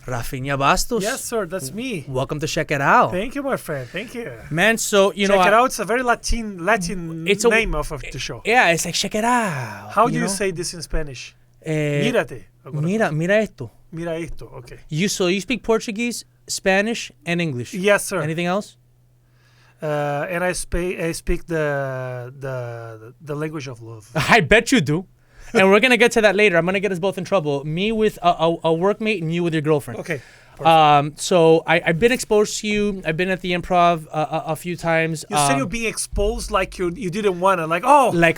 Rafinha Bastos. Yes, sir, that's me. Welcome to Checkitow. Thank you, my friend. Thank you. Man, so, you know... Checkitow, it's a very Latin name of the show. Yeah, it's like Checkitow. How do you say this in Spanish? Mírate. Mira esto. Mira esto, okay. You speak Portuguese, Spanish, and English. Yes, sir. Anything else? And I speak the language of love. I bet you do. And we're going to get to that later. I'm going to get us both in trouble. Me with a workmate and you with your girlfriend. Okay. So I've been exposed to you. I've been at the Improv a few times. You said you're being exposed like you didn't want to. Like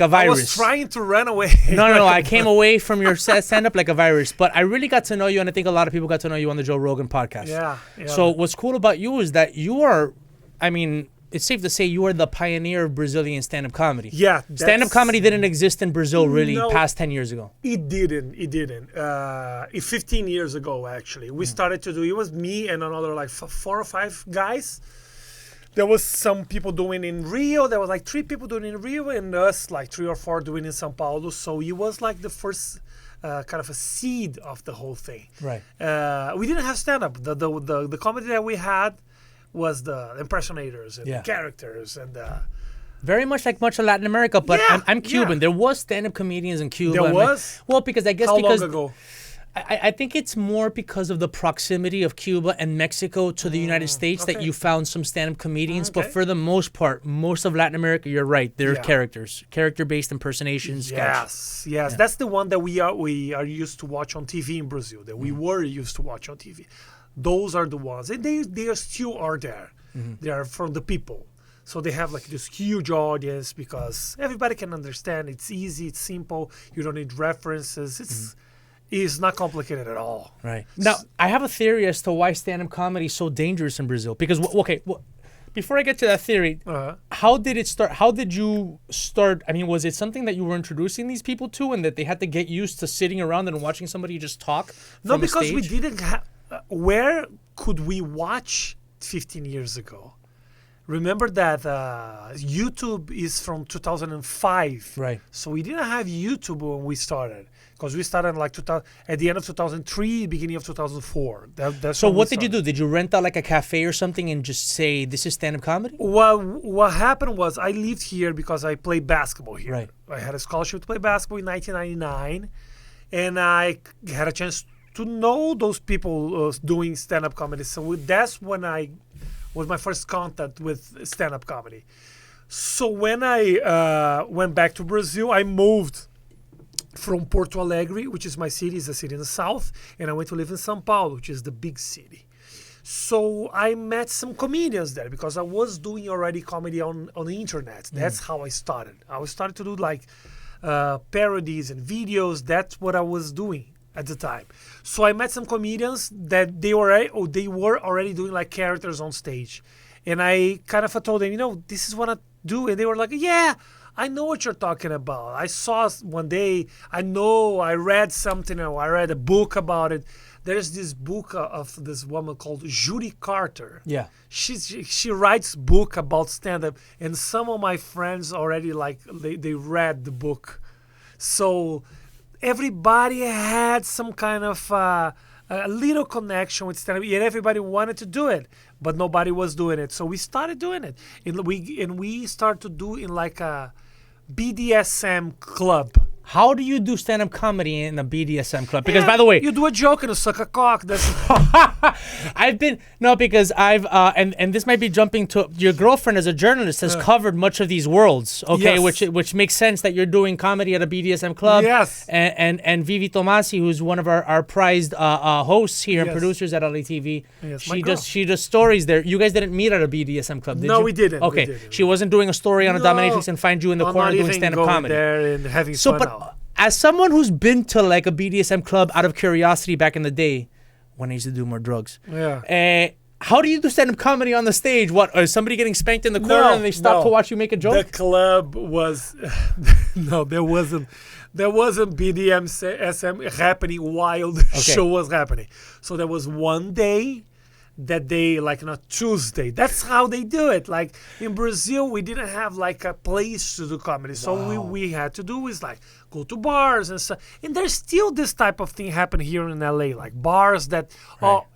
a virus. I was trying to run away. No. I came away from your stand-up like a virus. But I really got to know you, and I think a lot of people got to know you on the Joe Rogan podcast. Yeah. So what's cool about you is that you are, I mean... It's safe to say you are the pioneer of Brazilian stand-up comedy. Yeah. Stand-up comedy didn't exist in Brazil really past 10 years ago. It didn't. 15 years ago, actually. We started to do, it was me and another like 4 or 5 guys. There was some people doing in Rio. There was like 3 people doing in Rio and us like 3 or 4 doing in São Paulo. So it was like the first kind of a seed of the whole thing. Right. We didn't have stand-up. The comedy that we had was the impersonators and the characters and very much like much of Latin America, but I'm Cuban. Yeah. There was stand-up comedians in Cuba. There was? Well, because I guess How because long ago? I think it's more because of the proximity of Cuba and Mexico to the United States that you found some stand-up comedians. But for the most part, most of Latin America, you're right, they're character-based impersonations. Yes. That's the one that we are used to watch on TV in Brazil. That we were used to watch on TV. Those are the ones, and they are still are there. They are from the people, so they have like this huge audience because everybody can understand. It's easy, it's simple. You don't need references. It's not complicated at all. Right. Now, I have a theory as to why stand-up comedy is so dangerous in Brazil. Because before I get to that theory, how did it start? How did you start? I mean, was it something that you were introducing these people to, and that they had to get used to sitting around and watching somebody just talk? No, because we didn't have. Where could we watch 15 years ago? Remember that YouTube is from 2005. Right. So we didn't have YouTube when we started. Because we started like at the end of 2003, beginning of 2004. So what did you do? Did you rent out like a cafe or something and just say, this is stand-up comedy? Well, what happened was I lived here because I played basketball here. Right. I had a scholarship to play basketball in 1999. And I had a chance to know those people doing stand-up comedy. So that's when I was my first contact with stand-up comedy. So when I went back to Brazil, I moved from Porto Alegre, which is my city, is a city in the south, and I went to live in São Paulo, which is the big city. So I met some comedians there because I was doing already comedy on the internet. That's how I started. I started to do like parodies and videos. That's what I was doing at the time. So I met some comedians that they were already doing like characters on stage. And I kind of told them, this is what I do. And they were like, yeah, I know what you're talking about. I saw one day, I read something, or I read a book about it. There's this book of this woman called Judy Carter. Yeah. She writes book about stand-up. And some of my friends already they read the book. So everybody had some kind of a little connection with stand-up, yet everybody wanted to do it, but nobody was doing it. So we started doing it, and we started to do in like a BDSM club. How do you do stand-up comedy in a BDSM club? Because, by the way... You do a joke and you suck a cock. That's because I've... and this might be jumping to... Your girlfriend, as a journalist, has covered much of these worlds, okay? Yes. Which makes sense that you're doing comedy at a BDSM club. Yes. And Vivi Tomasi, who's one of our prized hosts here and producers at LATV, she does stories there. You guys didn't meet at a BDSM club, did you? No, we didn't. Okay. We didn't. She wasn't doing a story on a dominatrix and find you in the corner doing stand-up comedy. There and having fun. But as someone who's been to like a BDSM club out of curiosity back in the day, when I used to do more drugs, how do you do stand-up comedy on the stage? What, is somebody getting spanked in the corner and they stop to watch you make a joke? The club was there wasn't BDSM happening while the show was happening. So there was one day that day, like on a Tuesday. That's how they do it. Like in Brazil, we didn't have like a place to do comedy. So we had to do is like go to bars and stuff. And there's still this type of thing happen here in LA, like bars that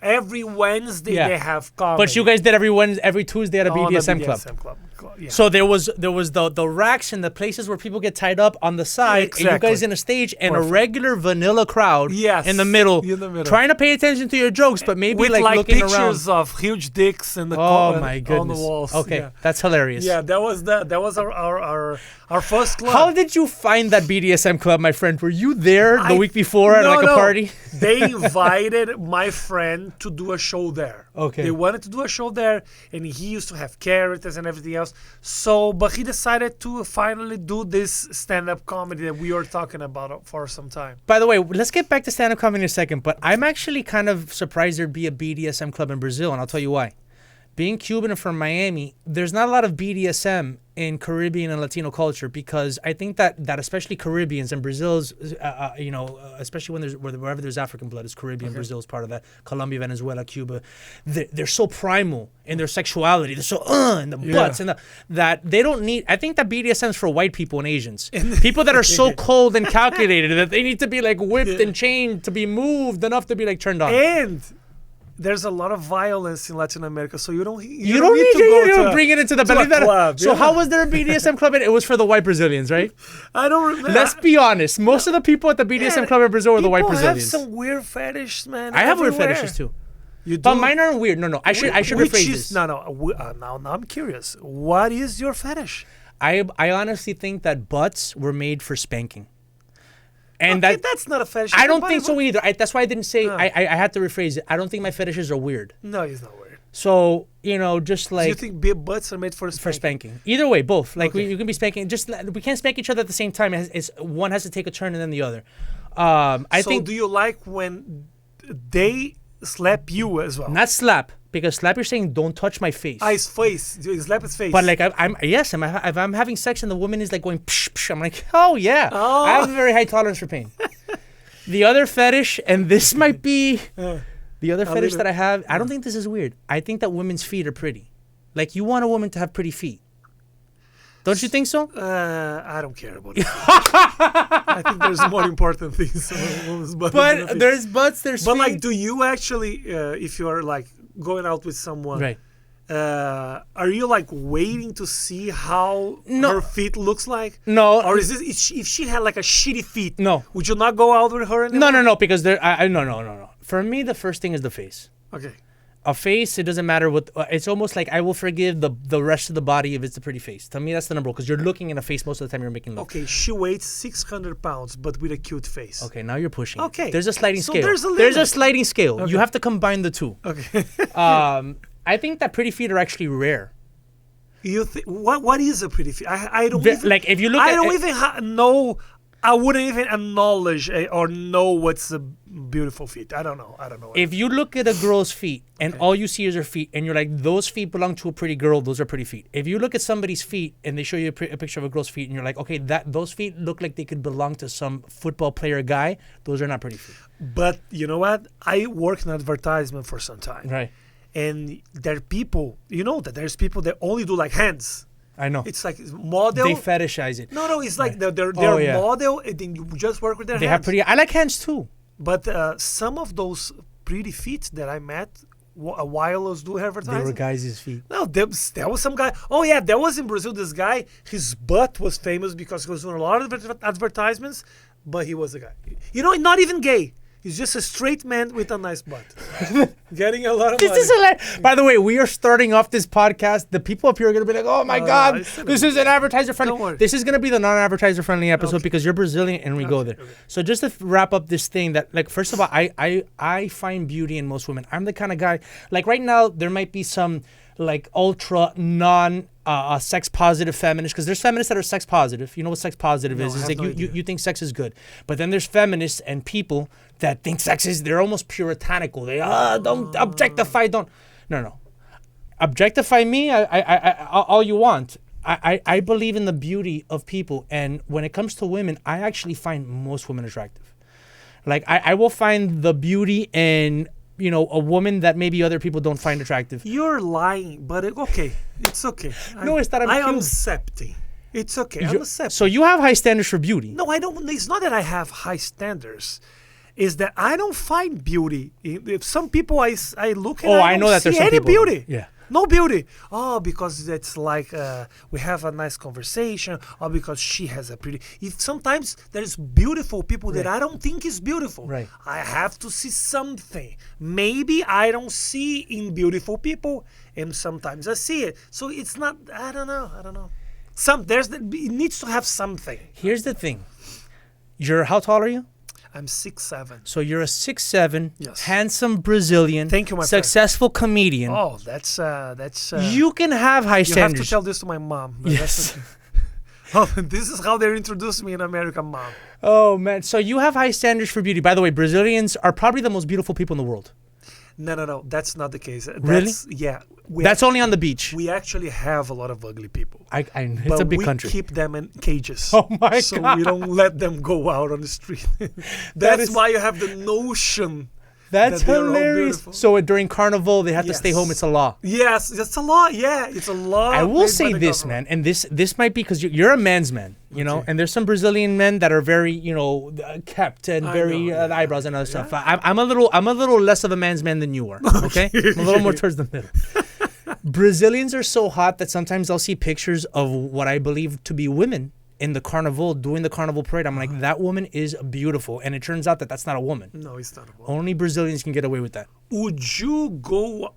every Wednesday they have comedy. But you guys did every Tuesday at a BDSM club. Yeah. So there was the racks and the places where people get tied up on the side, and you guys in a stage and a regular vanilla crowd in the middle, trying to pay attention to your jokes, but maybe with like looking pictures around of huge dicks in the my goodness. on the walls. Okay, that's hilarious. Yeah, that was our first club. How did you find that BDSM club, my friend? Were you there the week before at a party? They invited my friend to do a show there. Okay. They wanted to do a show there, and he used to have characters and everything else. So, but he decided to finally do this stand-up comedy that we were talking about for some time. By the way, let's get back to stand-up comedy in a second, but I'm actually kind of surprised there'd be a BDSM club in Brazil, and I'll tell you why. Being Cuban and from Miami, there's not a lot of BDSM in Caribbean and Latino culture, because I think that especially Caribbeans and Brazil's, especially wherever there's African blood, is Caribbean. Brazil is part of that. Colombia, Venezuela, Cuba, they're so primal in their sexuality. They're so in the butts and that they don't need. I think that BDSM is for white people and Asians, people that are so cold and calculated that they need to be like whipped and chained to be moved enough to be like turned on. And there's a lot of violence in Latin America, so you don't need to bring it into the belly. Club. So how was there a BDSM club? It was for the white Brazilians, right? I don't remember. Let's be honest. Most of the people at the BDSM club in Brazil were the white Brazilians. People have some weird fetishes, man. I have weird fetishes too. You do? But mine aren't weird. No. I should rephrase this. Now I'm curious. What is your fetish? I honestly think that butts were made for spanking. And that's not a fetish. I don't think so either. That's why I didn't say. I had to rephrase it. I don't think my fetishes are weird. No, it's not weird. So just like. Do you think big butts are made for spanking? For spanking. Either way, both. Like you can be spanking. Just we can't spank each other at the same time. It's one has to take a turn and then the other. I think. Do you like when they slap you as well? Not slap. Because slap, you're saying don't touch my face. His face. You slap his face. But like if I'm having sex and the woman is like going psh, psh, I'm like, oh yeah. I have a very high tolerance for pain. The other fetish, and this might be the other fetish that I have. I don't think this is weird. I think that women's feet are pretty. Like you want a woman to have pretty feet. Don't you think so? I don't care about it. I think there's more important things. But there's butts, there's But feet. like, do you actually, if you are like going out with someone, right? Are you like waiting to see how her feet looks like? No. Or is this if she had like a shitty feet? No. Would you not go out with her anymore? No. Because no. For me, the first thing is the face. Okay. A face, it doesn't matter what. It's almost like I will forgive the rest of the body if it's a pretty face. To me, that's the number one, because you're looking in a face most of the time. You're making love. Okay, she weighs 600 pounds, but with a cute face. Okay, now you're pushing. Okay, there's a sliding scale. There's a sliding scale. Okay. You have to combine the two. Okay. I think that pretty feet are actually rare. You think what is a pretty feet? I don't even, like if you look. I don't even know. I wouldn't even acknowledge or know what's a beautiful feet. I don't know. If you look at a girl's feet and all you see is her feet, and you're like, those feet belong to a pretty girl, those are pretty feet. If you look at somebody's feet and they show you a picture of a girl's feet, and you're like, okay, those feet look like they could belong to some football player guy, those are not pretty feet. But you know what? I work in advertisement for some time. Right. And there are people, there's people that only do like hands. I know. It's like model. They fetishize it. No, it's like they're model, and then you just work with their hands. They have pretty. I like hands too. But some of those pretty feet that I met while I was doing advertising. They were guys' feet. No, there was some guy. Oh yeah, there was in Brazil this guy. His butt was famous because he was doing a lot of advertisements, but he was a guy. Not even gay. He's just a straight man with a nice butt. Getting a lot of money. This is hilarious. By the way, we are starting off this podcast. The people up here are going to be like, oh my God, this is an advertiser friendly. Don't worry. This is going to be the non-advertiser friendly episode because you're Brazilian and we go there. Okay. So just to wrap up this thing that, like, first of all, I find beauty in most women. I'm the kind of guy, like right now, there might be some like ultra sex positive feminists, because there's feminists that are sex positive. You know what sex positive is? It's like you think sex is good, but then there's feminists and people that think sex is, they're almost puritanical. They don't objectify, no objectify me. I all you want. I believe in the beauty of people, and when it comes to women, I actually find most women attractive. Like I will find the beauty in a woman that maybe other people don't find attractive. You're lying, but okay, it's okay. No, it's that I am accepting. It's okay. I'm accepting. So you have high standards for beauty. No, I don't. It's not that I have high standards. Is that I don't find beauty. If some people I look at, I know that there's some people. Beauty. Yeah. No beauty. Oh, because it's like we have a nice conversation, or because she has a pretty. If sometimes there's beautiful people that I don't think is beautiful. Right. I have to see something. Maybe I don't see in beautiful people, and sometimes I see it. So it's not. I don't know. It needs to have something. Here's the thing. How tall are you? I'm 6'7". So you're a 6'7", yes, handsome Brazilian, thank you, my successful comedian. Oh, that's. You can have high standards. You have to tell this to my mom. Yes. This is how they introduced me in America, Mom. Oh man, so you have high standards for beauty. By the way, Brazilians are probably the most beautiful people in the world. No, that's not the case. Really? Yeah. That's only on the beach. We actually have a lot of ugly people. It's a big country. We keep them in cages. Oh my God. So we don't let them go out on the street. That's why you have the notion. That's hilarious. So during Carnival, they have to stay home. It's a law. Yes, it's a law. Yeah, it's a law. I will say this, man, and this might be because you're a man's man, and there's some Brazilian men that are very, kept and very eyebrows and other stuff. I'm a little less of a man's man than you are. Okay, I'm a little more towards the middle. Brazilians are so hot that sometimes I'll see pictures of what I believe to be women in the carnival, doing the carnival parade. I'm like, that woman is beautiful. And it turns out that that's not a woman. No, it's not a woman. Only Brazilians can get away with that. Would you go...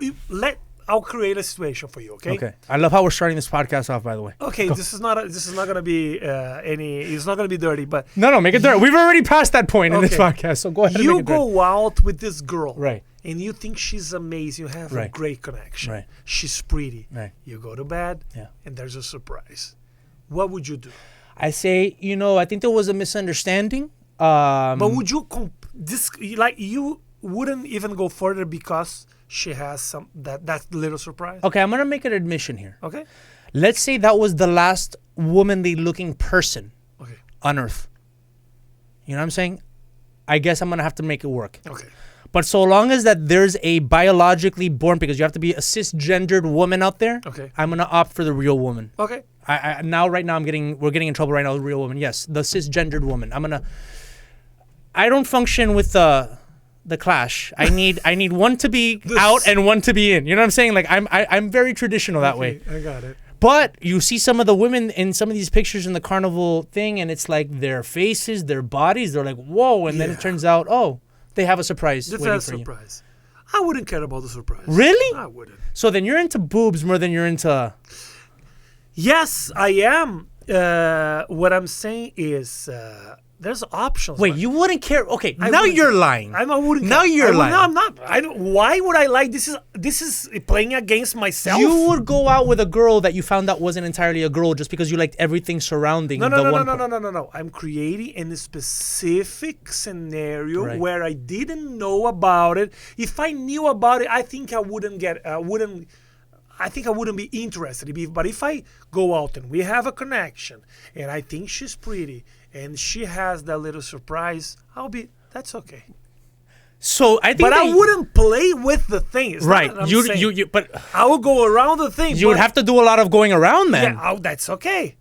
I'll create a situation for you, okay? Okay. I love how we're starting this podcast off, by the way. Okay, this is not going to be it's not going to be dirty, but... No, make it dirty. We've already passed that point in this podcast, so go ahead and make it dirty. You go out with this girl. Right. And you think she's amazing. You have a great connection. Right. She's pretty. Right. You go to bed, and there's a surprise. What would you do? I say, I think there was a misunderstanding. But would you you wouldn't even go further because she has that little surprise? Okay, I'm gonna make an admission here. Okay. Let's say that was the last womanly looking person on Earth. You know what I'm saying? I guess I'm gonna have to make it work. Okay. But so long as that there's a biologically born, because you have to be a cisgendered woman out there. Okay. I'm gonna opt for the real woman. Okay. Right now we're getting in trouble right now. The real woman, yes, the cisgendered woman. I don't function with the clash. I need one to be out and one to be in. You know what I'm saying? Like I'm very traditional that way. I got it. But you see some of the women in some of these pictures in the carnival thing, and it's like their faces, their bodies. They're like, whoa, and then it turns out, they have a surprise waiting for you. I wouldn't care about the surprise. Really? I wouldn't. So then you're into boobs more than you're into... Yes, I am. What I'm saying is there's options. Wait, you wouldn't care? Okay, now you're lying. I wouldn't. Now you're lying. No, I'm not. I don't. Why would I lie? This is playing against myself. You would go out with a girl that you found out wasn't entirely a girl just because you liked everything surrounding No. I'm creating a specific scenario where I didn't know about it. If I knew about it, I think I wouldn't be interested. But if I go out and we have a connection and I think she's pretty and she has that little surprise, that's okay. So I think But I wouldn't play with the thing. Right. But I would go around the thing. You would have to do a lot of going around then. Yeah, that's okay.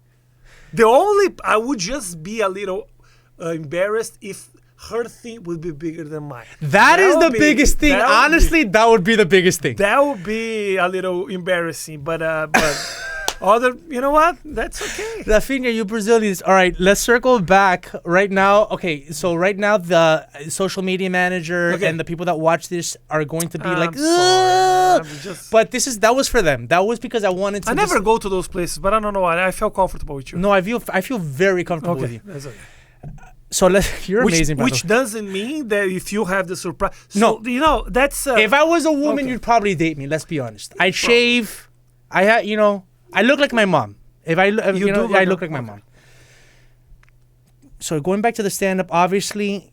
I would just be a little embarrassed if her thing would be bigger than mine. That is the biggest thing. Honestly, that would be the biggest thing. That would be a little embarrassing, but you know what? That's okay. Rafinha, you Brazilians. All right, let's circle back right now. Okay, so right now the social media manager and the people that watch this are going to be like, but that was for them. That was because I wanted to. I never go to those places, but I don't know why. I felt comfortable with you. No, I feel very comfortable with you. That's okay. So you're amazing. Which doesn't mean that if you have the surprise. So, no, that's. If I was a woman, you'd probably date me. Let's be honest. I'd shave. I look like my mom. I look like my mom. So going back to the stand-up, obviously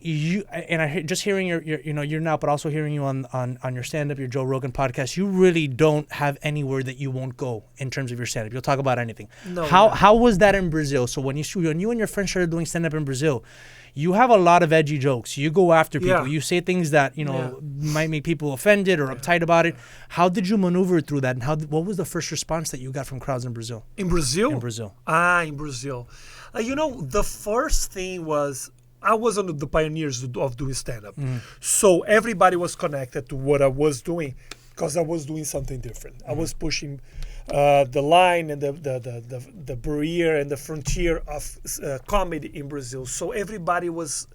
just hearing your now, but also hearing you on your stand-up, your Joe Rogan podcast, you really don't have anywhere that you won't go in terms of your stand-up. You'll talk about anything. No. How was that in Brazil? So when you and your friends started doing stand-up in Brazil, you have a lot of edgy jokes. You go after people. Yeah. You say things that, might make people offended or uptight about it. How did you maneuver through that? And what was the first response that you got from crowds in Brazil? In Brazil? In Brazil. In Brazil. The first thing was, I was one of the pioneers of doing stand-up. So everybody was connected to what I was doing because I was doing something different. I was pushing the line and the barrier and the frontier of comedy in Brazil. So everybody was,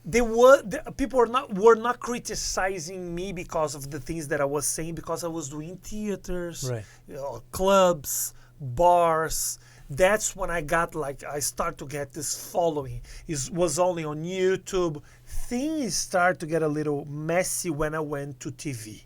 people were not criticizing me because of the things that I was saying, because I was doing theaters, Right. Clubs, bars. That's when I start to get this following. It was only on YouTube. Things start to get a little messy when I went to TV.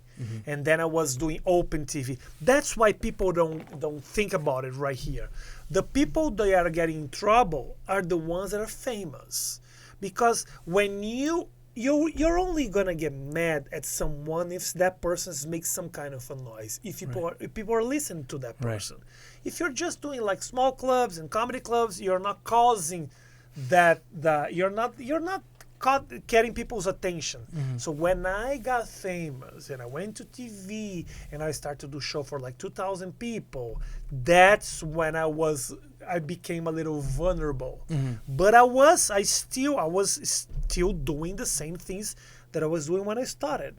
And then I was doing open TV. That's why people don't think about it right here. The people that are getting in trouble are the ones that are famous. Because when you're only gonna get mad at someone if that person makes some kind of a noise. If people are listening to that person. Right. If you're just doing like small clubs and comedy clubs, you're not causing that. You're not getting people's attention. So when I got famous and I went to TV and I started to do show for like 2,000 people, that's when I became a little vulnerable. But I was still doing the same things that I was doing when I started.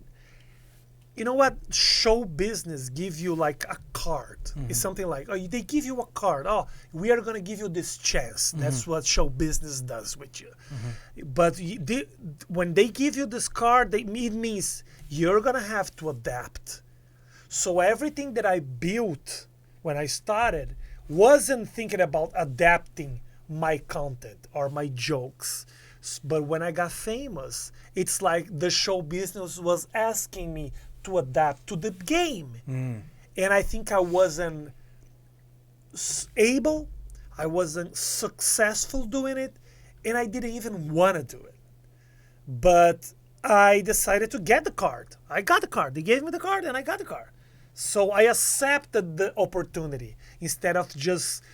You know what? Show business give you like a card. It's something like, they give you a card. Oh, we are going to give you this chance. That's what show business does with you. But when they give you this card, it means you're going to have to adapt. So everything that I built when I started wasn't thinking about adapting my content or my jokes. But when I got famous, it's like the show business was asking me to adapt to the game. And I think I wasn't able, I wasn't successful doing it, and I didn't even want to do it. But I decided to get the card. I got the card. They gave me the card and I got the card. So I accepted the opportunity instead of just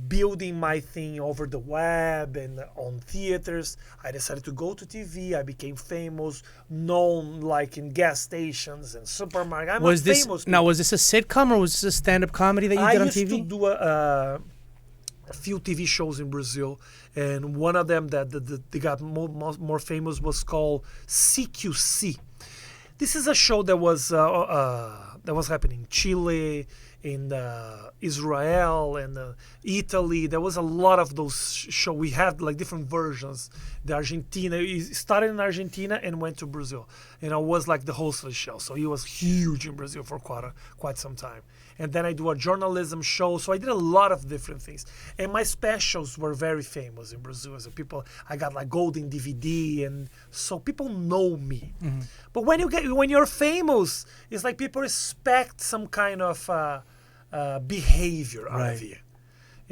building my thing over the web and on theaters. I decided to go to TV. I became famous, known like in gas stations and supermarkets. Was this a sitcom or was this a stand-up comedy that you did on TV? I used to do a few TV shows in Brazil, and one of them that they got more famous was called CQC. This is a show that was happening in Chile, in Israel and Italy. There was a lot of those shows. We had like different versions. The Argentina, he started in Argentina and went to Brazil. And I was like the host of the show. So he was huge in Brazil for quite some time. And then I do a journalism show. So I did a lot of different things. And my specials were very famous in Brazil. So I got like golden DVD, and so people know me. But when you're famous, it's like people expect some kind of behavior out of you.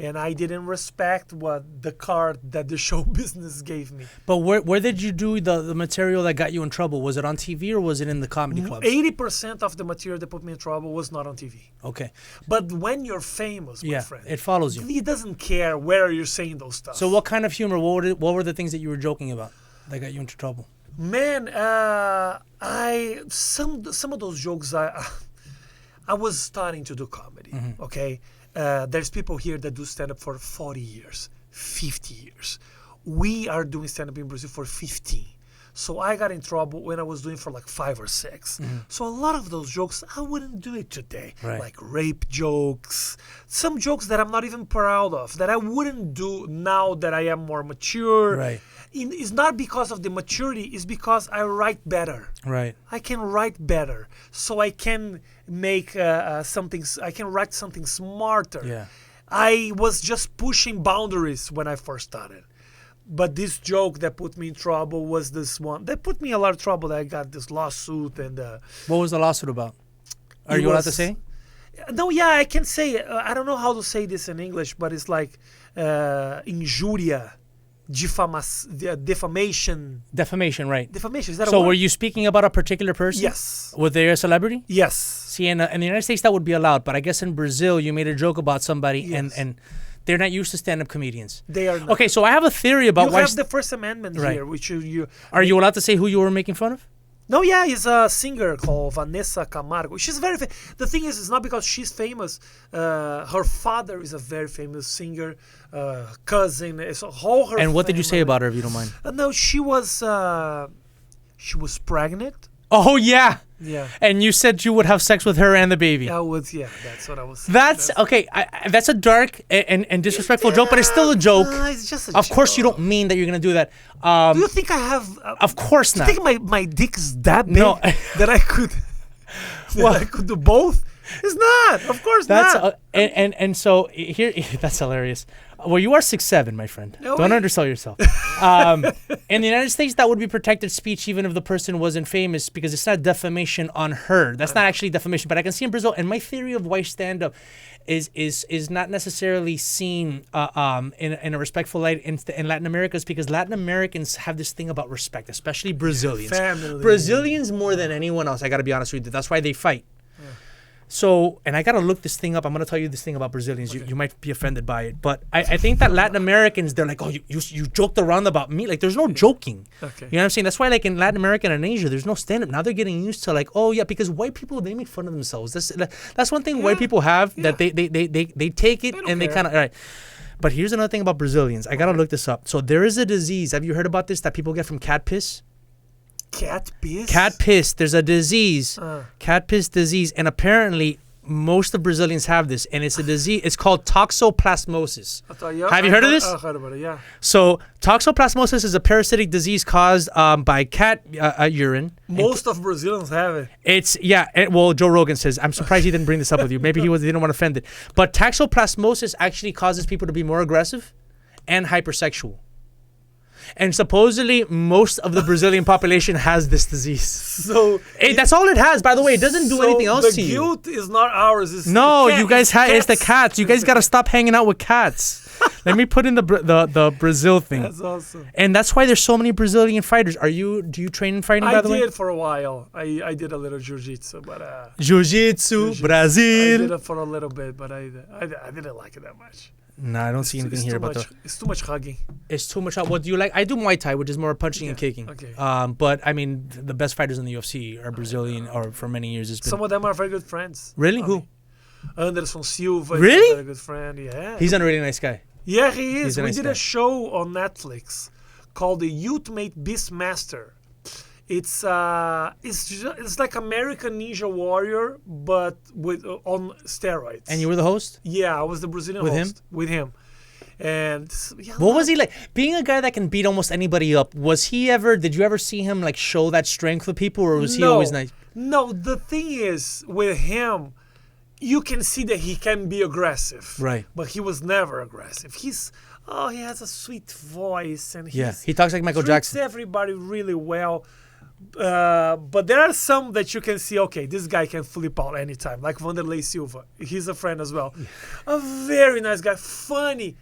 And I didn't respect the card that the show business gave me. But where did you do the material that got you in trouble? Was it on TV or was it in the comedy clubs? 80% of the material that put me in trouble was not on TV. Okay. But when you're famous, my friend, it follows you. He doesn't care where you're saying those stuff. So what kind of humor? What were the things that you were joking about that got you into trouble? Man, some of those jokes I was starting to do comedy. Okay. There's people here that do stand-up for 40 years, 50 years. We are doing stand-up in Brazil for 15. So I got in trouble when I was doing for like 5 or 6. So a lot of those jokes, I wouldn't do it today. Like rape jokes, some jokes that I'm not even proud of, that I wouldn't do now that I am more mature. It's not because of the maturity, it's because I write better. I can write better. So I can make I can write something smarter. I was just pushing boundaries when I first started. But this joke that put me in trouble was this one. That put me in a lot of trouble. That I got this lawsuit. And what was the lawsuit about? Are you allowed to say? No, yeah, I can say. I don't know how to say this in English, but it's like injuria, defamation. Defamation, right. Defamation, is that a So word? were you speaking about a particular person? Yes. Were they a celebrity? Yes. See, in the United States that would be allowed, but I guess in Brazil you made a joke about somebody and They're not used to stand-up comedians. They are not. Okay, so I have a theory about You why... have the First Amendment here, which you... Are you allowed to say who you were making fun of? No, yeah, he's a singer called Vanessa Camargo. She's very the thing is, it's not because she's famous. Her father is a very famous singer, cousin. It's all her And what did you say family. about her, if you don't mind? No, she was pregnant. Oh, yeah. Yeah. And you said you would have sex with her and the baby. That's what I was saying. That's okay. That's a dark and disrespectful joke, but it's still a joke. It's just a Of course, joke. you don't mean that you're gonna do that. Do you think I have... Of course do not. you think my dick is that big No. that I could... I could do both? It's not. Of course not. And so here, that's hilarious. Well, you are 6'7", my friend. No, Don't wait. undersell yourself. In the United States, that would be protected speech even if the person wasn't famous because it's not defamation on her. That's not actually defamation. But I can see in Brazil, and my theory of why stand-up is not necessarily seen in a respectful light in Latin America is because Latin Americans have this thing about respect, especially Brazilians. Family. Brazilians more than anyone else. I got to be honest with you. That's why they fight. So, and I got to look this thing up. I'm going to tell you this thing about Brazilians. Okay. You might be offended by it. But I think that Latin Americans, they're like, oh, you joked around about me. Like, there's no joking. Okay. You know what I'm saying? That's why, like, in Latin America and Asia, there's no stand-up. Now they're getting used to, like, oh, yeah, because white people, they make fun of themselves. That's one thing white people have, that they take it and they kind of, all right. But here's another thing about Brazilians. I got to look this up. So there is a disease. Have you heard about this that people get from cat piss? Cat piss? Cat piss. There's a disease. Cat piss disease. And apparently, most of Brazilians have this. And it's a disease. It's called toxoplasmosis. Have you heard of this? I heard about it, yeah. So, toxoplasmosis is a parasitic disease caused by cat urine. Most of Brazilians have it. It's, well, Joe Rogan says, I'm surprised he didn't bring this up with you. Maybe he didn't want to offend it. But toxoplasmosis actually causes people to be more aggressive and hypersexual. And supposedly, most of the Brazilian population has this disease. So that's all it has, by the way. It doesn't do anything else to you. The guilt is not ours. It's you guys have it's the cats. You guys got to stop hanging out with cats. Let me put in the Brazil thing. That's awesome. And that's why there's so many Brazilian fighters. Do you train in fighting, by the way? I did for a while. I did a little jiu-jitsu, but... Jiu-jitsu, Brazil. I did it for a little bit, but I didn't like it that much. No, I don't see anything here about that. It's too much hugging. It's too much. What do you like? I do Muay Thai, which is more punching and kicking. Okay. But I mean, the best fighters in the UFC are Brazilian, or for many years it's been. Some of them are very good friends. Really? Who? Anderson Silva. Really? Is a very good friend. Yeah. He's a really nice guy. Yeah, he is. We did a show on Netflix called The Ultimate Beastmaster. It's like American Ninja Warrior, but with on steroids. And you were the host? Yeah, I was the Brazilian host. With him. And what was he like? Being a guy that can beat almost anybody up, did you ever see him like show that strength with people, or was he always nice? No, the thing is, with him, you can see that he can be aggressive. Right. But he was never aggressive. He has a sweet voice, and he talks like Michael Jackson. Treats everybody really well. But there are some that you can see, okay, this guy can flip out anytime, like Vanderlei Silva. He's a friend as well. A very nice guy, funny,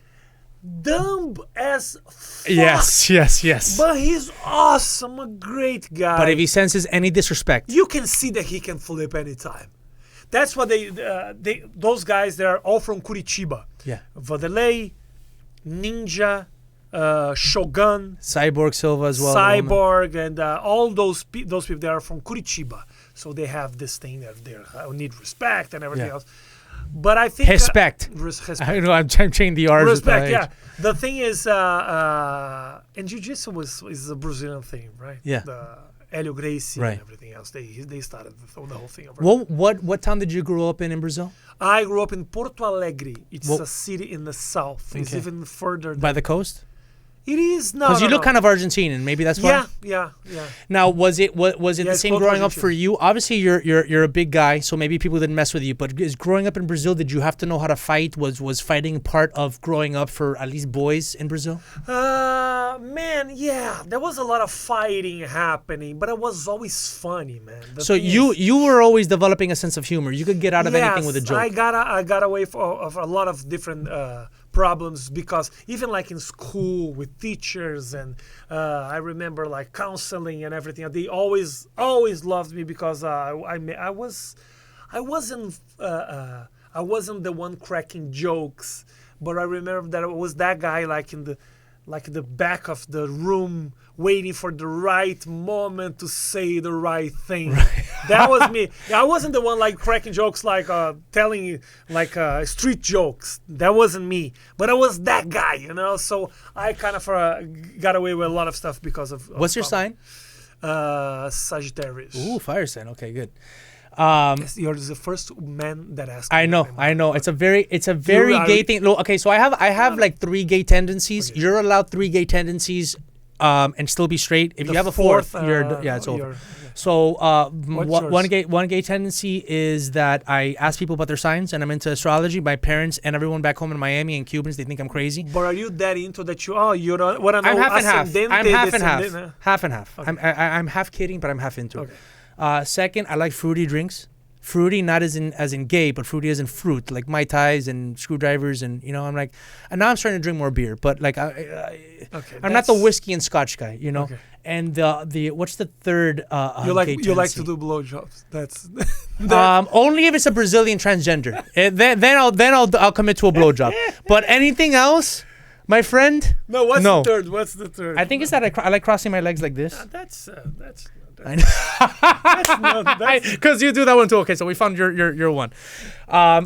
dumb as fuck. Yes. But he's awesome, a great guy. But if he senses any disrespect, you can see that he can flip anytime. That's what those guys, they're all from Curitiba. Yeah. Vanderlei, Ninja, Shogun, Cyborg Silva as well. Cyborg, and all those people, they are from Curitiba. So they have this thing that they need respect and everything else. But I think... Respect. I know, I'm changing the R's. Respect, yeah. The thing is, and Jiu-Jitsu is a Brazilian thing, right? Yeah. Helio Gracie and everything else. They started the whole thing. What town did you grow up in Brazil? I grew up in Porto Alegre. It's a city in the south. Okay. It's even further. By the coast? It is not. Because you look kind of Argentinian. Maybe that's why. Yeah. Now, was it the same growing up for you? Obviously, you're a big guy, so maybe people didn't mess with you. But is growing up in Brazil, did you have to know how to fight? Was fighting part of growing up for at least boys in Brazil? Man, yeah, there was a lot of fighting happening, but it was always funny, man. So you were always developing a sense of humor. You could get out of anything with a joke. I got away of a lot of different problems, because even like in school with teachers, and I remember like counseling and everything, they always loved me because I wasn't the one cracking jokes. but I remember that it was that guy like in the back of the room waiting for the right moment to say the right thing. Right. That was me. I wasn't the one like cracking jokes, like telling like street jokes. That wasn't me. But I was that guy, you know. So I kind of got away with a lot of stuff because of. What's your sign? Sagittarius. Ooh, fire sign. Okay, good. You're the first man that asked. I know. It's a very gay thing. No, okay, so I have like 3 gay tendencies. Okay. You're allowed 3 gay tendencies, and still be straight. If you have a fourth, it's over. Okay. So one gay tendency is that I ask people about their signs, and I'm into astrology. My parents and everyone back home in Miami and Cubans, they think I'm crazy. But are you that into that? You don't want to know? I'm half and half. I'm half and half. Half and half. Okay. I'm half kidding, but I'm half into it. Second, I like fruity drinks. Fruity, not as in gay, but fruity as in fruit, like Mai Tais and screwdrivers, and I'm like, and now I'm starting to drink more beer, but like I'm not the whiskey and scotch guy, Okay. And the what's the third? You like to do blowjobs. That's only if it's a Brazilian transgender. then I'll commit to a blowjob. But anything else, my friend. No. What's the third? I think it's that I like crossing my legs like this. That's. Because you do that one too. Okay, so we found your one.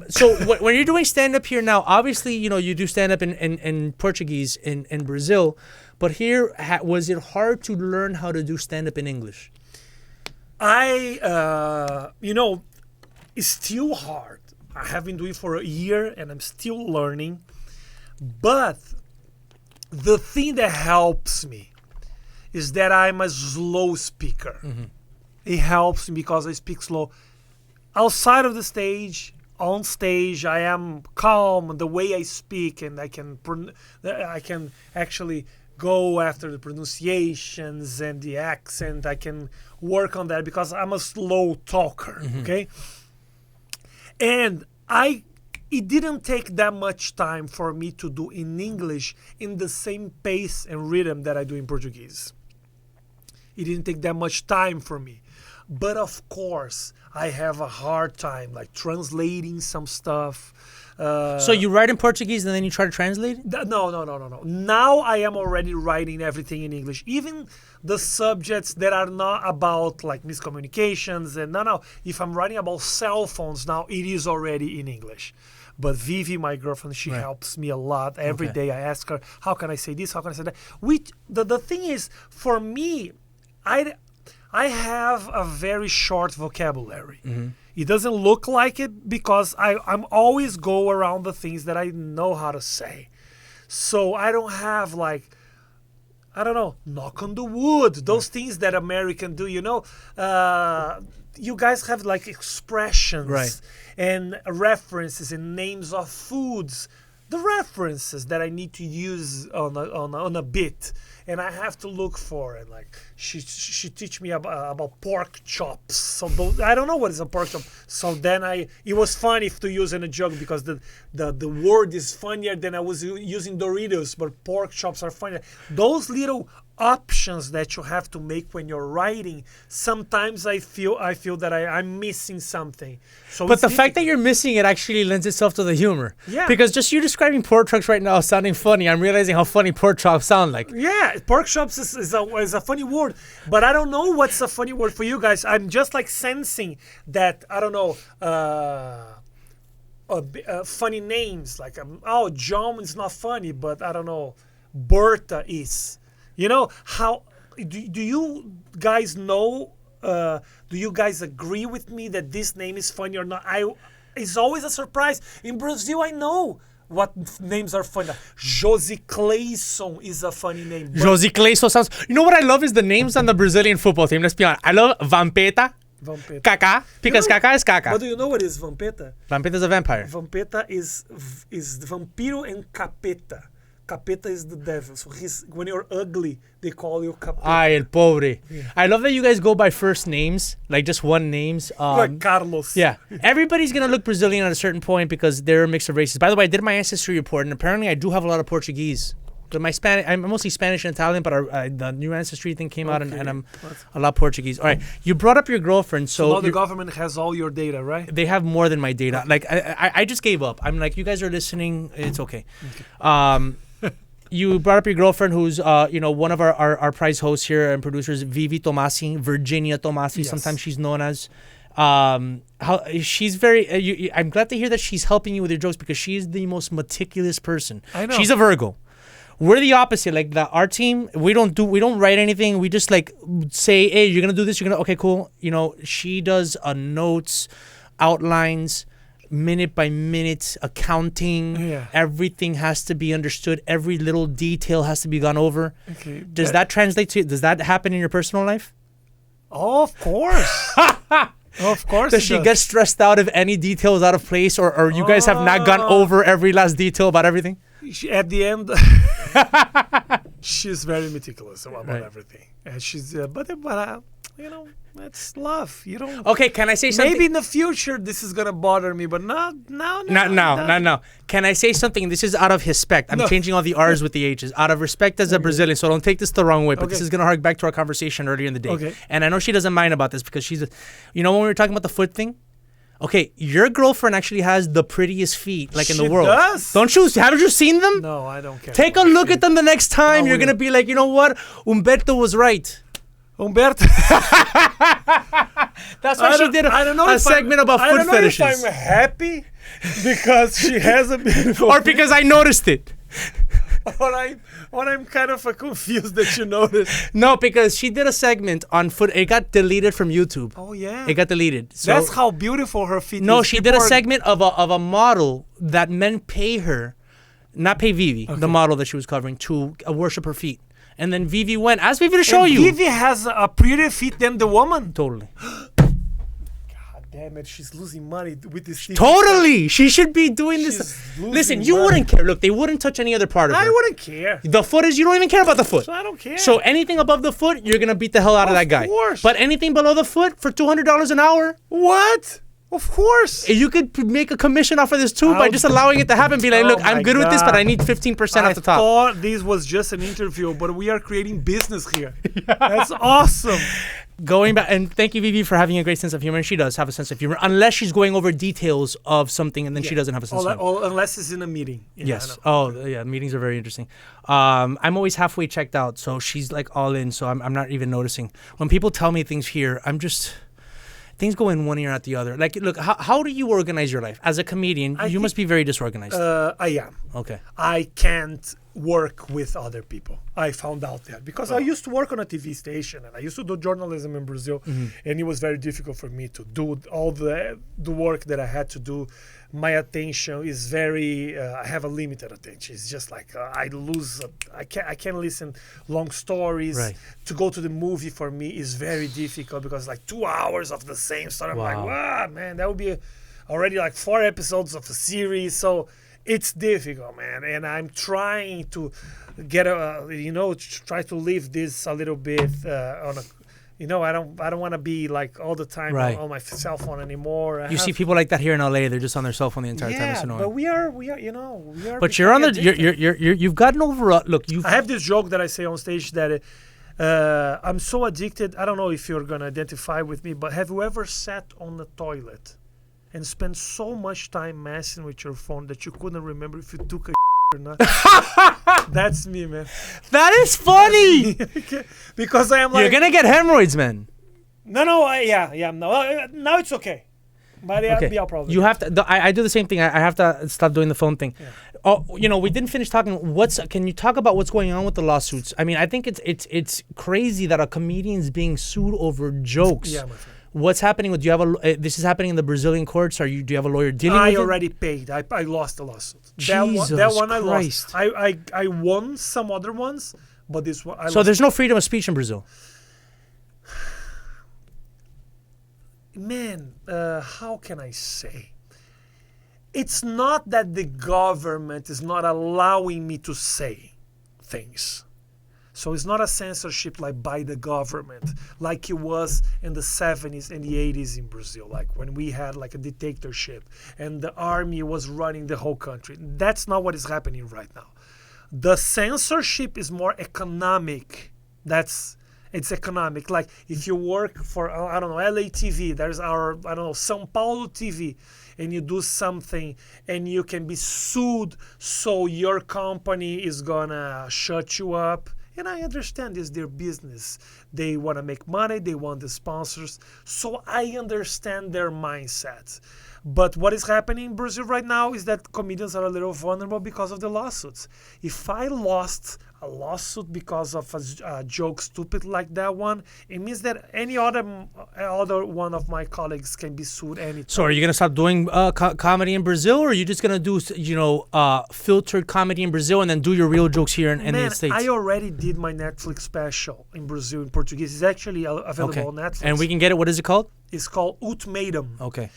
So when you're doing stand up here now, obviously you do stand up in Portuguese in Brazil, but here was it hard to learn how to do stand up in English? It's still hard. I have been doing it for a year and I'm still learning, but the thing that helps me is that I'm a slow speaker. Mm-hmm. It helps me because I speak slow. Outside of the stage, on stage, I am calm the way I speak, and I can actually go after the pronunciations and the accent. I can work on that because I'm a slow talker, okay? And it didn't take that much time for me to do in English in the same pace and rhythm that I do in Portuguese. It didn't take that much time for me. But of course, I have a hard time like translating some stuff. So you write in Portuguese and then you try to translate it? No. Now I am already writing everything in English. Even the subjects that are not about like miscommunications and no. If I'm writing about cell phones now, it is already in English. But Vivi, my girlfriend, she helps me a lot. Every day I ask her, how can I say this? How can I say that? The thing is, for me, I have a very short vocabulary. Mm-hmm. It doesn't look like it because I'm always go around the things that I know how to say. So I don't have like, I don't know, knock on the wood, those things that American do, you guys have like expressions and references and names of foods. The references that I need to use on a bit, and I have to look for it. Like she teach me about pork chops. So I don't know what is a pork chop. So then it was funny to use in a joke because the word is funnier than I was using Doritos, but pork chops are funnier. Those little options that you have to make when you're writing, sometimes I feel that I'm missing something. So but the fact that you're missing it actually lends itself to the humor. Yeah. Because just you describing pork chops right now sounding funny, I'm realizing how funny pork chops sound like. Yeah, pork chops is a funny word, but I don't know what's a funny word for you guys. I'm just like sensing that, I don't know, funny names like John is not funny, but I don't know, Berta is. How do you guys know? Do you guys agree with me that this name is funny or not? It's always a surprise. In Brazil, I know what names are funny. Josi Clayson is a funny name. Josi Clayson sounds. You know what I love is the names on the Brazilian football team. Let's be honest. I love Vampeta. Kaká, because Kaká is Kaká. But do you know what is Vampeta? Vampeta is a vampire. Vampeta is vampiro and capeta. Capeta is the devil. So when you're ugly, they call you capeta. Ay, el pobre. Yeah. I love that you guys go by first names, like just one names. Like Carlos. Yeah. Everybody's going to look Brazilian at a certain point because they're a mix of races. By the way, I did my ancestry report, and apparently I do have a lot of Portuguese My Spanish, I'm mostly Spanish and Italian, but the new ancestry thing came out, and I'm a lot Portuguese. All right, you brought up your girlfriend, so now the government has all your data, right? They have more than my data. Like I just gave up. I'm like, you guys are listening. It's okay. You brought up your girlfriend, who's one of our prize hosts here and producers, Vivi Tomasi, Virginia Tomasi. Yes. Sometimes she's known as. How she's very. I'm glad to hear that she's helping you with your jokes because she is the most meticulous person. I know. She's a Virgo. We're the opposite. Like our team, we don't write anything. We just like say, hey, you're gonna do this. You're gonna okay, cool. She does notes, outlines. Minute by minute accounting. Yeah. Everything has to be understood. Every little detail has to be gone over. Okay. Does that translate to? Does that happen in your personal life? Oh, of course. Of course. Does she get stressed out if any detail is out of place, or you guys have not gone over every last detail about everything? At the end, she's very meticulous about everything, and she's it's love. You don't. Okay, can I say something? Maybe in the future this is gonna bother me, but not now. Not now. Can I say something? This is out of respect. I'm changing all the R's with the H's. Out of respect as a Brazilian, so don't take this the wrong way. But this is gonna hark back to our conversation earlier in the day. Okay. And I know she doesn't mind about this because she's, when we were talking about the foot thing. Okay, your girlfriend actually has the prettiest feet in the world. Does? Haven't you seen them? No, I don't care. Take a look at them the next time. You're gonna be like, you know what? Humberto was right. Humberto. That's why she did a segment about foot fetishes. I don't know if I'm happy because she has a beautiful or because I noticed it. Or I'm kind of confused that you noticed. No, because she did a segment on foot. It got deleted from YouTube. Oh, yeah. It got deleted. So, that's how beautiful her feet is. No, she did a segment of a model that men pay her, not pay Vivi, the model that she was covering, to worship her feet. And then Vivi went, ask Vivi to show you. Vivi has a prettier feet than the woman. Totally. Damn it, she's losing money with this thing. Totally. She should be doing this. Listen, you wouldn't care. Look, they wouldn't touch any other part of her. I wouldn't care. The foot is, you don't even care about the foot. So I don't care. So anything above the foot, you're going to beat the hell out of that guy. Of course. But anything below the foot for $200 an hour. What? Of course. You could make a commission off of this too by just allowing it to happen. Be like, look, I'm good with this, but I need 15% off the top. I thought this was just an interview, but we are creating business here. That's awesome. Going back, and thank you, Vivi, for having a great sense of humor. And she does have a sense of humor, unless she's going over details of something, and then she doesn't have a sense of humor. Unless it's in a meeting. Yes. Meetings are very interesting. I'm always halfway checked out, so she's like all in, so I'm not even noticing. When people tell me things here, things go in one ear out the other. Like, look, how do you organize your life? As a comedian, you must be very disorganized. I am. Okay. I can't work with other people. I found out that because I used to work on a TV station and I used to do journalism in Brazil, and it was very difficult for me to do all the work that I had to do. My attention is very. I have a limited attention. It's just like I lose. I can't listen long stories. Right. To go to the movie for me is very difficult because like 2 hours of the same story. I'm like, wow, man, that would be already like 4 episodes of a series. So it's difficult, man. And I'm trying to get try to live this a little bit on a. I don't want to be like all the time on my cell phone anymore. You see people like that here in LA. They're just on their cell phone the entire time. It's annoying. But we are. But you're on you've gotten over. I have this joke that I say on stage that I'm so addicted. I don't know if you're gonna identify with me, but have you ever sat on the toilet and spent so much time messing with your phone that you couldn't remember if you took a or not? That's me, man. That is funny. Because I am like, you're gonna get hemorrhoids, man. No, now it's okay. But it'll be a problem. You have to. I do the same thing. I have to stop doing the phone thing. Yeah. Oh, we didn't finish talking. Can you talk about what's going on with the lawsuits? I mean, I think it's crazy that a comedian's being sued over jokes. Yeah, my friend. What's happening with? Do you have this is happening in the Brazilian courts? Do you have a lawyer dealing with it? I already paid. I lost the lawsuit. Jesus that one Christ. I lost. I won some other ones, but this one I lost. So there's no freedom of speech in Brazil. Man, how can I say? It's not that the government is not allowing me to say things. So it's not a censorship like by the government, like it was in the 70s and the 80s in Brazil, like when we had like a dictatorship and the army was running the whole country. That's not what is happening right now. The censorship is more economic. It's economic. Like if you work for, I don't know, LATV, there's our, I don't know, São Paulo TV, and you do something and you can be sued, so your company is gonna shut you up. And I understand it's their business. They want to make money, they want the sponsors. So I understand their mindset. But what is happening in Brazil right now is that comedians are a little vulnerable because of the lawsuits. If I lost a lawsuit because of a joke stupid like that one, it means that any other one of my colleagues can be sued anytime. So are you going to stop doing comedy in Brazil, or are you just going to do, filtered comedy in Brazil and then do your real jokes here in the States? I already did my Netflix special in Brazil in Portuguese. It's actually available on Netflix. And we can get it. What is it called? It's called Ultimatum. Okay.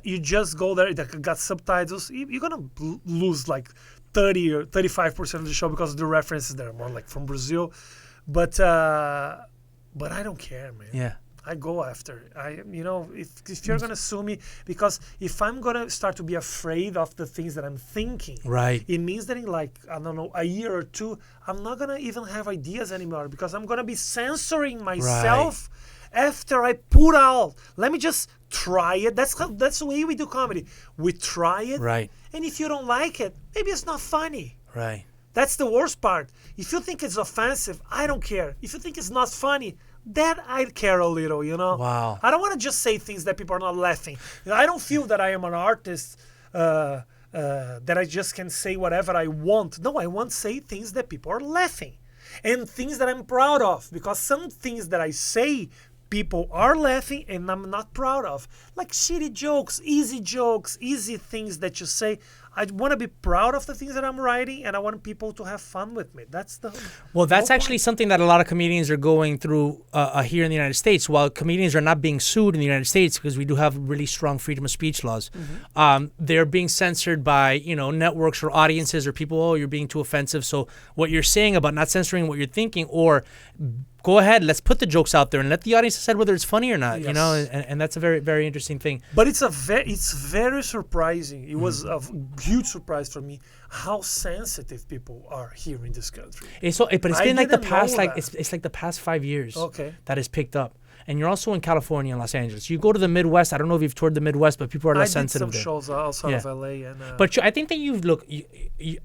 You just go there. It got subtitles. You're going to lose like 30 or 35% of the show because of the references that are more like from Brazil. But I don't care, man. Yeah. I go after it. If you're going to sue me, because if I'm going to start to be afraid of the things that I'm thinking, right, it means that in like, I don't know, a year or two, I'm not going to even have ideas anymore because I'm going to be censoring myself after I put out. Let me just try it. That's the way we do comedy. We try it. Right. And if you don't like it, maybe it's not funny. Right. That's the worst part. If you think it's offensive, I don't care. If you think it's not funny, that I care a little, Wow. I don't want to just say things that people are not laughing. I don't feel that I am an artist that I just can say whatever I want. No, I want to say things that people are laughing and things that I'm proud of, because some things that I say people are laughing and I'm not proud of. Like shitty jokes, easy things that you say. I want to be proud of the things that I'm writing, and I want people to have fun with me. That's actually something that a lot of comedians are going through here in the United States. While comedians are not being sued in the United States because we do have really strong freedom of speech laws, they're being censored by networks or audiences or people. Oh, you're being too offensive. So what you're saying about not censoring what you're thinking, or go ahead, let's put the jokes out there and let the audience decide whether it's funny or not. Yes. And that's a very, very interesting thing. But it's very surprising. It was a huge surprise for me how sensitive people are here in this country. But it's been like the past, it's like the past 5 years that has picked up. And you're also in California and Los Angeles. You go to the Midwest. I don't know if you've toured the Midwest, but people are less sensitive there. I did some shows outside of LA. But I think that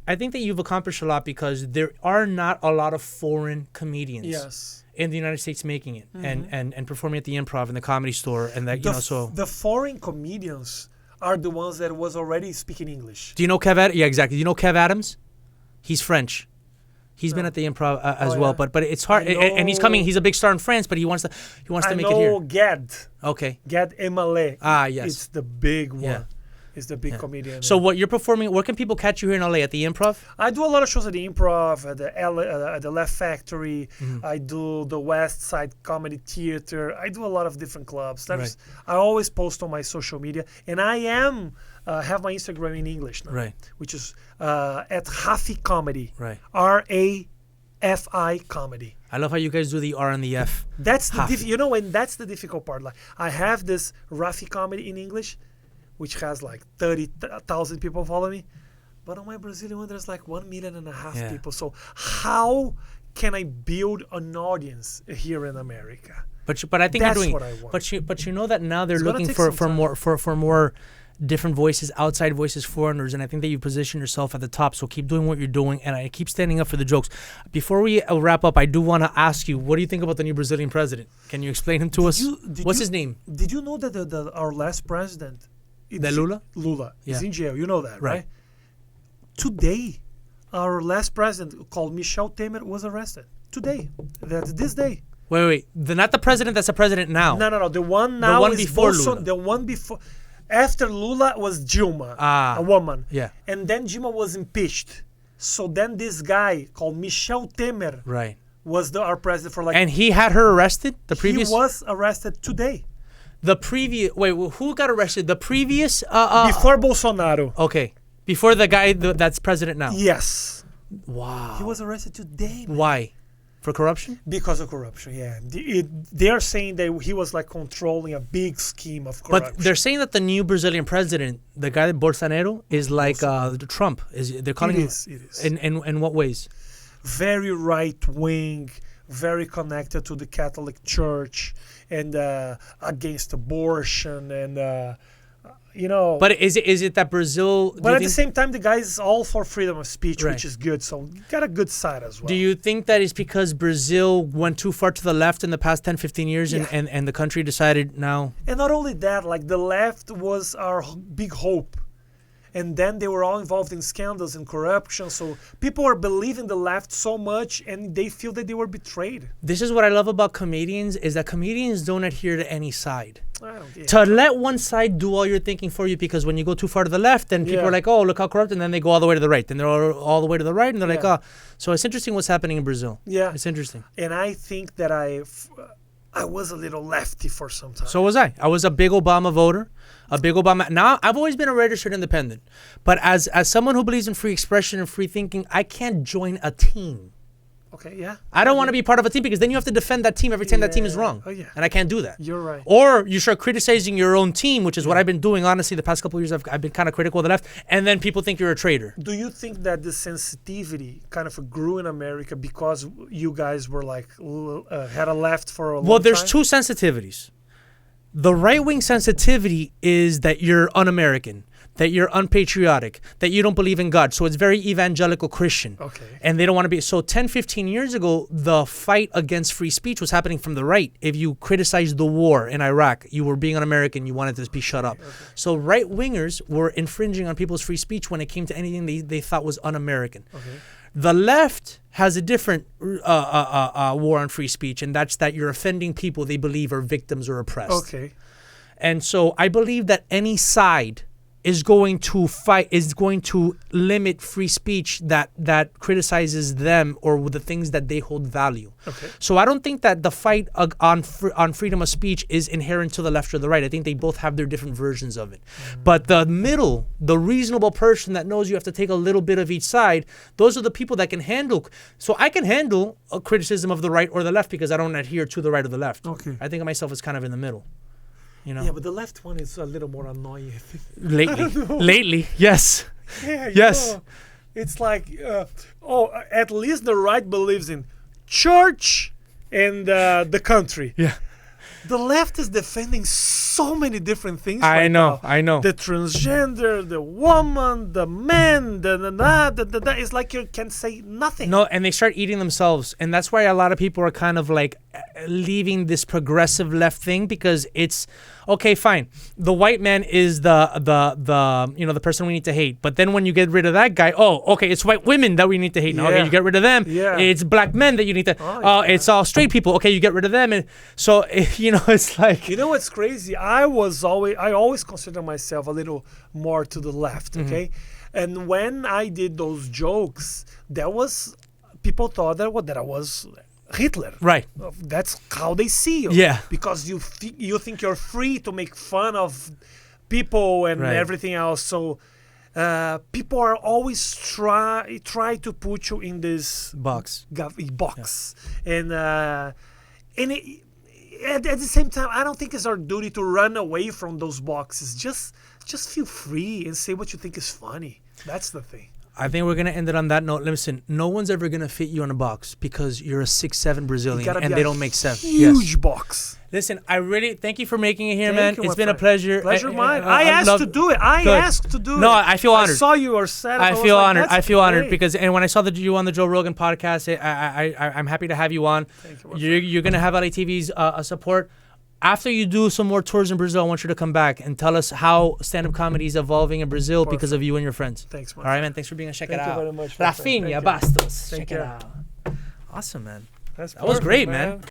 I think that you've accomplished a lot because there are not a lot of foreign comedians. In the United States making it and performing at the Improv and the Comedy Store and that the foreign comedians are the ones that was already speaking English. Do you know Kev Adams? Yeah, exactly. Do you know Kev Adams? He's French. He's been at the Improv as well, but it's hard. And he's coming. He's a big star in France, but he wants to make it here. I know Gad. Okay. Gad Emale. Ah, yes. It's the big one. Yeah. Is the big comedian. So what you're performing, where can people catch you here in LA? At the Improv? I do a lot of shows at the Improv, at the Laugh Factory. I do the West Side Comedy Theater. I do a lot of different clubs. I always post on my social media. And I have my Instagram in English now, which is at Rafi Comedy. Right. RAFI Comedy. I love how you guys do the R and the F. That's and that's the difficult part. Like I have this Rafi Comedy in English, which has like 30,000 people follow me. But on my Brazilian one, there's like 1.5 million people. So how can I build an audience here in America? But I think that's you're doing what I want. But you know that now they're looking for more different voices, outside voices, foreigners, and I think that you position yourself at the top. So keep doing what you're doing, and I keep standing up for the jokes. Before we wrap up, I do want to ask you, what do you think about the new Brazilian president? Can you explain him to us? What's his name? Did you know that our last president, Lula? Lula is in jail. You know that, right? Today, our last president called Michel Temer was arrested. Today. That's this day. Wait. Not the president that's the president now. No. The one now the one is before Lula. The one before. After Lula was Dilma, a woman. Yeah. And then Dilma was impeached. So then this guy called Michel Temer was our president for And he had her arrested? The previous? He was arrested today. Who got arrested? The previous? Before Bolsonaro. Okay. Before the guy that's president now? Yes. Wow. He was arrested today, man. Why? For corruption? Because of corruption, yeah. They are saying that he was like controlling a big scheme of corruption. But they're saying that the new Brazilian president, the guy that Bolsonaro, is like Trump. They're calling him. It is. In what ways? Very right wing, very connected to the Catholic Church, and against abortion, and you know. But is it that Brazil? But at the same time, the guy is all for freedom of speech, Right. which is good. So got a good side as well. Do you think that is because Brazil went too far to the left in the past 10, 15 years, Yeah. and the country decided now? And not only that, like the left was our big hope. And then they were all involved in scandals and corruption. So people are believing the left so much, and they feel that they were betrayed. This is what I love about comedians, is that comedians don't adhere to any side. I don't get To let one side do all your thinking for you, because when you go too far to the left, then people Yeah. are like, oh, look how corrupt, and then they go all the way to the right. Then they're all the way to the right, and they're like, Yeah. oh. So it's interesting what's happening in Brazil. Yeah. It's interesting. And I think that I was a little lefty for some time. So was I. I was a big Obama voter, a big Obama. Now, I've always been a registered independent. But as someone who believes in free expression and free thinking, I can't join a team. Okay, yeah. I don't want to be part of a team, because then you have to defend that team every time that team is Yeah. wrong. Oh, yeah. And I can't do that. You're right. Or you start criticizing your own team, which is what I've been doing, honestly, the past couple of years. I've been kind of critical of the left. And then people think you're a traitor. Do you think that the sensitivity kind of grew in America because you guys were like had a left for a long time? Well, there's two sensitivities. The right-wing sensitivity is that you're un-American, that you're unpatriotic, that you don't believe in God. So it's very evangelical Christian. Okay. And they don't want to be. So 10, 15 years ago, the fight against free speech was happening from the right. If you criticized the war in Iraq, you were being un-American, you wanted to be shut up. Okay. So right-wingers were infringing on people's free speech when it came to anything they thought was un-American. Okay. The left has a different war on free speech, and that's that you're offending people they believe are victims or oppressed. Okay. And so I believe that any side is going to limit free speech that criticizes them or the things that they hold value. Okay. So I don't think that the fight on freedom of speech is inherent to the left or the right. I think they both have their different versions of it. But the middle, the reasonable person that knows you have to take a little bit of each side, those are the people that can handle. So I can handle a criticism of the right or the left because I don't adhere to the right or the left. Okay. I think of myself as kind of in the middle. You know? Yeah, but the left one is a little more annoying. Lately, yes. Yeah, you Yes. know, it's like, at least the right believes in church and the country. Yeah. The left is defending so many different things. I right know. now. The transgender, the woman, the man, the it's like you can say nothing. No, and they start eating themselves. And that's why a lot of people are kind of like leaving this progressive left thing, because it's okay, fine. The white man is the person we need to hate. But then when you get rid of that guy, okay, it's white women that we need to hate now. Okay, Yeah. you get rid of them. Yeah. It's black men that you need to. yeah. It's all straight people. Okay, you get rid of them. And so it's like. You know what's crazy? I always consider myself a little more to the left, okay? And when I did those jokes, people thought that I was Hitler. Right. That's how they see you. Yeah. Because you think you're free to make fun of people and Right. everything else. So people are always try to put you in this Box. box. Yeah. And at the same time, I don't think it's our duty to run away from those boxes. Just feel free and say what you think is funny. That's the thing. I think we're going to end it on that note. Listen, no one's ever going to fit you in a box because you're a 6'7" Brazilian and they don't make sense. Huge box. Listen, I really thank you for making it here, Thank man. you, It's my been a friend. pleasure. Pleasure mine. I asked to do it. I asked to do it. No, I feel honored. I saw you or said it. I feel honored. That's I feel honored great. because, and when I saw that you on the Joe Rogan podcast, I'm happy to have you on. Thank you, my You're going to have LATV's support. After you do some more tours in Brazil, I want you to come back and tell us how stand-up comedy is evolving in Brazil because of you and your friends. Thanks, man. All right, man. Thanks for being on Check It Out. Thank you very much, my friend. Rafinha Thank you. Bastos. Thank Check it you. out. Awesome, man. That's That was perfect, great, man.